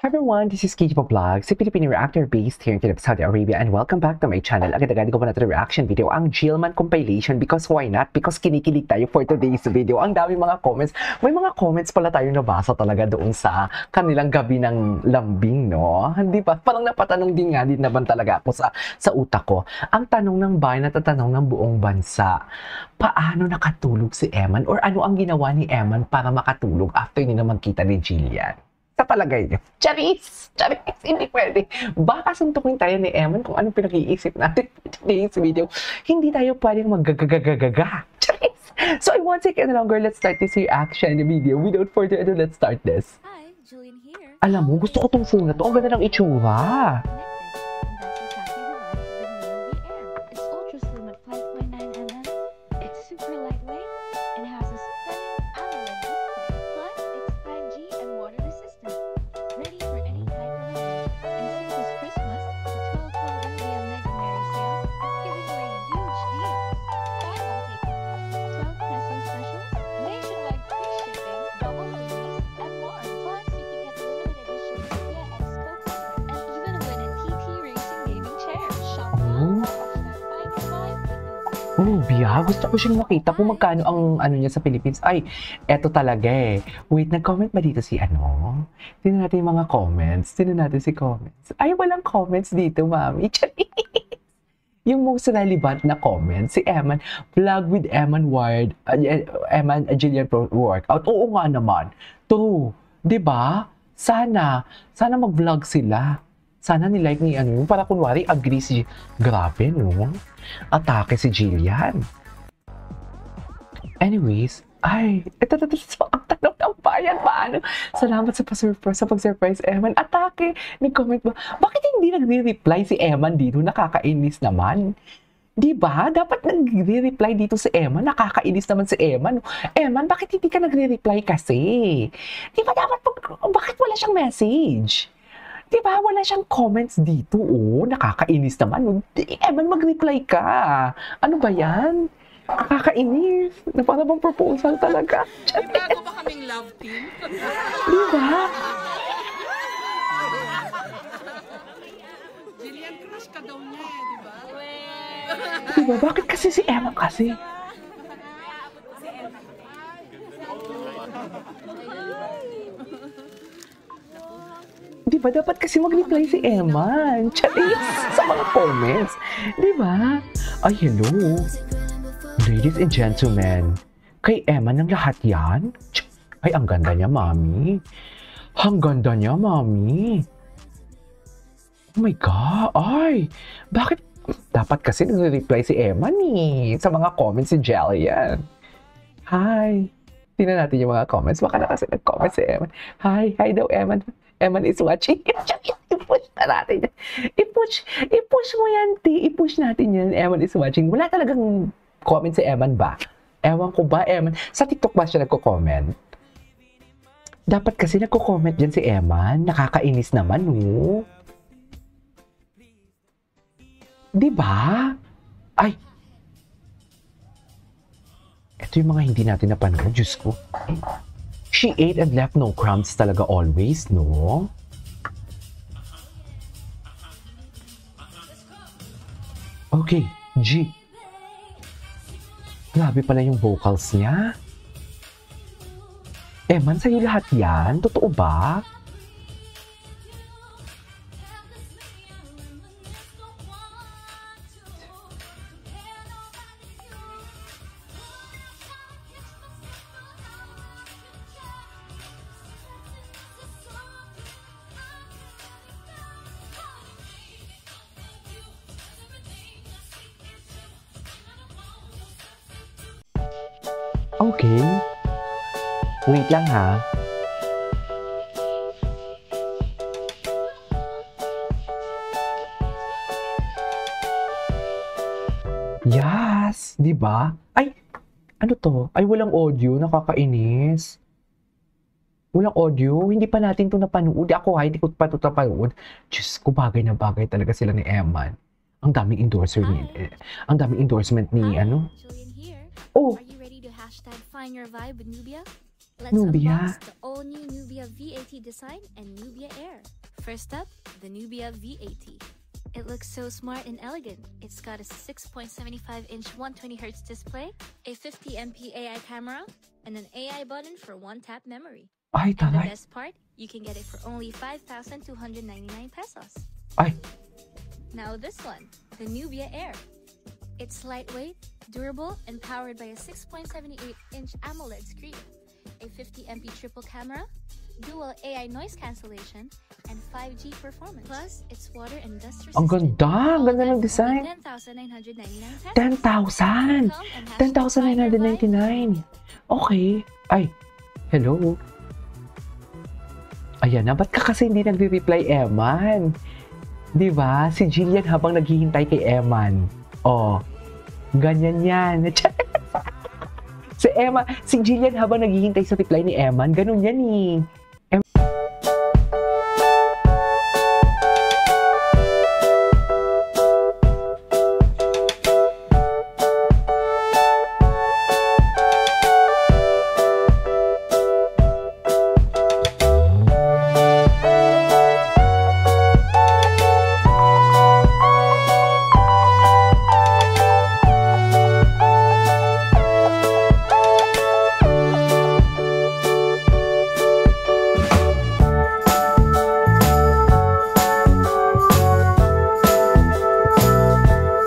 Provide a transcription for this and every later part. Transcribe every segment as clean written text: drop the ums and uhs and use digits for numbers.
Hi everyone, this is KG Vlog, si Filipino reactor based here in Saudi Arabia, and welcome back to my channel. Agad-agad ko pa na ito reaction video, ang Jillman compilation, because why not? Because kinikilig tayo for today's video. Ang dami mga comments. May mga comments pala tayo nabasa talaga doon sa kanilang gabi ng lambing, no? Hindi ba? Parang napatanong din nga din naman talaga ako sa utak ko. Ang tanong ng bayan at ang tanong ng buong bansa, paano nakatulog si Eman? Or ano ang ginawa ni Eman para makatulog after niya na magkita ni Jillian? Sa palagay niyo. Charis! Charis! Hindi pwede. Baka suntukin tayo ni Eman kung anong pinag-iisip natin in today's video. Hindi tayo pwedeng maggagagagaga. Charis! So I won't take any longer. Let's start this reaction video. Without further ado, let's start this. Hi, Julian here. Alam mo, gusto ko tong phone na to. Ang ganda ng itsura. It's ultra slim at 5.9 mm. It's super lightweight and has a stunning AMOLED display. Plus, it's 5G and water resistant. Ready for any type of event. And since it's Christmas, the 12/12 MBM Mega Merry Sale is giving away huge deals. Buy one take 12 peso specials, nationwide free shipping, double deliveries, and more. Plus, you can get limited edition Kia X Coaster and even win a TT Racing gaming chair. Shop now. Oh, Bia, gusto ko siyang makita kung magkano ang ano niya sa Philippines. Ay, eto talaga eh. Wait, nag-comment ba dito si ano? Tingnan natin yung mga comments. Tingnan natin si comments. Ay, walang comments dito, mami. Yung most relevant na comment, si Eman, vlog with Eman Ward, Eman Jillian Pro Workout. Oo nga naman. True. 'Di ba? Sana mag-vlog sila. Sana nilike ni ano, para kunwari agree si, grabe no? Atake si Jillian. Anyways, ay, ito ang tanong ng bayan, paano? Salamat sa pag-surprise, Eman. Atake, nag-comment ba? Bakit hindi nagre-reply si Eman dito? Nakakainis naman. Di ba? Dapat nagre-reply dito si Eman. Nakakainis naman si Eman. Eman, bakit hindi ka nagre-reply kasi? Di ba dapat, bakit wala siyang message? Di ba? Wala siyang comments dito, oh. Nakakainis naman. Eman, mag-reply ka. Ano ba yan? Nakakainis. Na para bang proposal talaga. May bago ba kaming love team? Di ba? Jillian, crush ka daw niya eh, di ba? Di ba? Bakit kasi si Eman kasi? Di ba? Dapat kasi mag-reply si Eman. Charis! Sa mga comments. Di ba? Ay, hello. Ladies and gentlemen, kay Eman ang lahat yan? Ay, ang ganda niya, mami. Ang ganda niya, mami. Oh my God. Ay, bakit? Dapat kasi nag-reply si Eman eh. Sa mga comments si Jillian. Hi. Tingnan natin yung mga comments. Baka na kasi nag-comment si Eman. Hi daw, Eman. Eman is watching. I-push na natin yan. I-push mo yan, T. I-push natin yan. Eman is watching. Wala talagang comment si Eman ba? Ewan ko ba, Eman? Sa TikTok ba siya nagko-comment? Dapat kasi nagko-comment dyan si Eman. Nakakainis naman, no? Diba? Ay! Ito yung mga hindi natin napanood. Diyos ko. She ate and left no crumbs talaga always, no? Okay, G. Grabe pala yung vocals niya. Eman, sa'yo lahat yan? Totoo ba? Okay. Wait lang ha. Yes! Di ba? Ay! Ano to? Ay, walang audio. Nakakainis. Walang audio. Hindi pa natin to napanood. Ako hindi ko pa ito napanood. Diyos ko, bagay na bagay talaga sila ni Eman. Ang daming endorser ni... ang daming endorsement ni, ano? Julian here. Oh! Are you ready to #find your vibe with Nubia? Let's Nubia. unbox the all-new Nubia V80 design and Nubia Air. First up, the Nubia V80. It looks so smart and elegant. It's got a 6.75-inch 120Hz display, a 50MP AI camera, and an AI button for one-tap memory. Ay, And the taray. best part, you can get it for only 5,299 pesos. Ay, Now this one, the Nubia Air. It's lightweight, durable, and powered by a 6.78-inch AMOLED screen, a 50MP triple camera, dual AI noise cancellation, and 5G performance. Plus, it's water and dust resistant. ang ganda. Ang All ganda that ng for design. only 10,999 pesos. 10,000. Come and have 10,999. Okay. Ay, hello. Ayan na, ba't ka kasi hindi nagre-reply, Eman? Di ba? Si Jillian habang naghihintay kay Eman. Oh, ganyan yan. Si Jillian habang naghihintay sa reply ni Eman, ganun yan eh.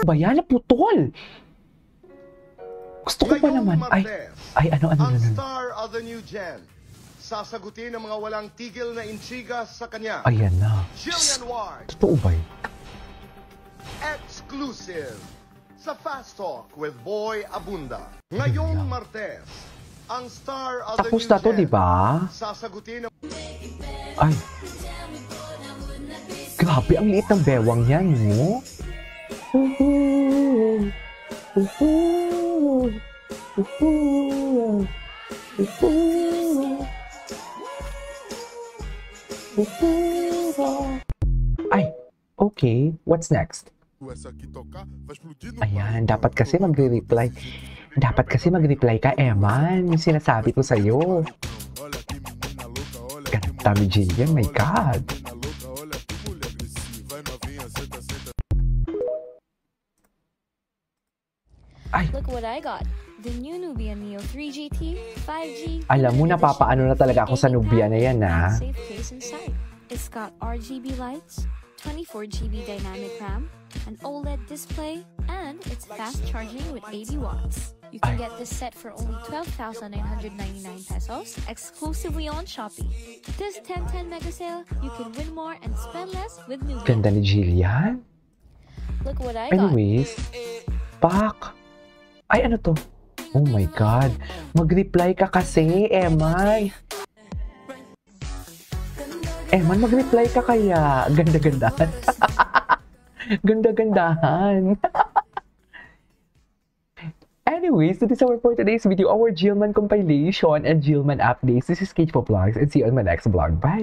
Bayan, naputol. Gusto ko pa naman. Ay, ano. Ang star of the new gen. Sasagutin ang mga walang tigil na intriga sa kanya. Ayan na. Jillian Ward, Totoo ba yun? exclusive sa Fast Talk with Boy Abunda. Ngayong Martes, ang star of the Tapos new na to, gen. di ba? Sasagutin ang Ay. Grabe, ang liit ng bewang niya, no? Ay, okay. What's next? Ayan, dapat kasi magre-reply. Dapat kasi mag-reply ka, Eman. Yung sinasabi ko sa'yo. Ganda ni Jillian, my God. Ay, Look what I got. The new Nubia Neo 3 GT, 5G. alam mo, napapaano na talaga ako sa Nubia na yan, ha? Safe case inside. It's got RGB lights, 24GB dynamic RAM, an OLED display, and it's fast charging with 80 watts. You can get this set for only 12,999 pesos, exclusively on Shopee. This 10/10 mega sale, you can win more and spend less with Nubia. Ganda ni Jillian. Look what I got. Anyways, pak. Ay, ano to? Oh my God. Mag-reply ka kasi, Eman. Eman, mag-reply ka kaya. Ganda-gandahan. Ganda-gandahan. Anyways, that is our for today's video, our Jillman compilation and Jillman updates. This is Kate for Vlogs, and see you on my next vlog. Bye!